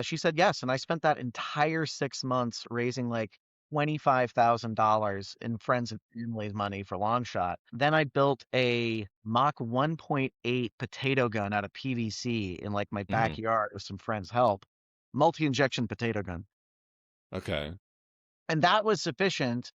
She said yes, and I spent that entire 6 months raising like $25,000 in friends and family's money for Longshot. Then I built a Mach 1.8 potato gun out of PVC in like my Hmm. backyard with some friends' help, multi-injection potato gun. Okay. And that was sufficient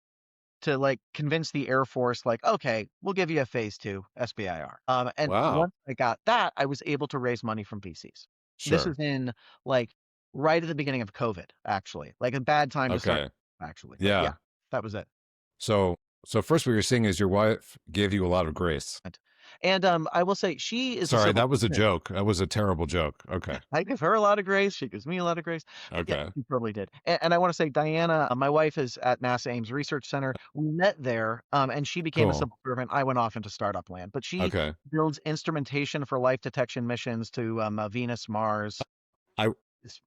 to like convince the Air Force, like, okay, we'll give you a phase two SBIR. And Wow. once I got that, I was able to raise money from VCs. This Sure. was in like right at the beginning of COVID, actually, like a bad time to start, Okay. actually. But yeah, Yeah. that was it. So, so first what you're saying is your wife gave you a lot of grace. And I will say she is a Sorry, civil that was a engineer. joke. That was a terrible joke. Okay. I give her a lot of grace. She gives me a lot of grace. But yeah, Okay. she probably did. And I want to say, Diana, my wife is at NASA Ames Research Center. We met there, and she became a Cool. civil servant. I went off into startup land, but she Okay. builds instrumentation for life detection missions to Venus, Mars. I It's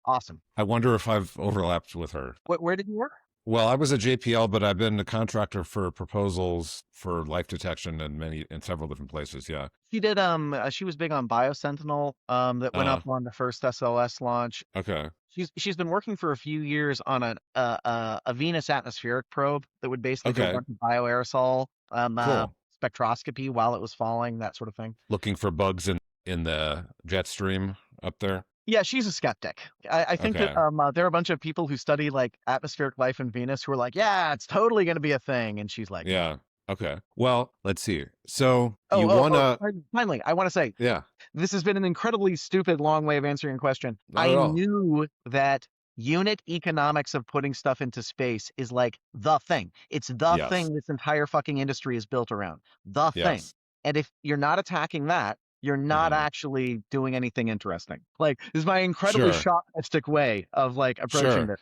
awesome. I wonder if I've overlapped with her. Where did you work? Well, I was a JPL, but I've been a contractor for proposals for life detection in several different places. Yeah. She did. She was big on BioSentinel. That went up Uh, on the first SLS launch. okay. She's been working for a few years on a Venus atmospheric probe that would basically do a Okay. bunch of bioaerosol Cool. spectroscopy while it was falling, that sort of thing. Looking for bugs in the jet stream up there. Yeah, she's a skeptic. I think that Okay. there are a bunch of people who study like atmospheric life in Venus who are like, yeah, it's totally going to be a thing, and she's like, no. Yeah. Okay. Well, let's see. So Oh, you oh, oh! wanna, Finally, I want to say yeah, this has been an incredibly stupid, long way of answering your question. not I at all. knew that unit economics of putting stuff into space is like the thing. It's the Yes. thing this entire fucking industry is built around. The thing. Yes. And if you're not attacking that, you're not Hmm. actually doing anything interesting. Like, this is my incredibly Sure. shopaholic way of like approaching Sure. this.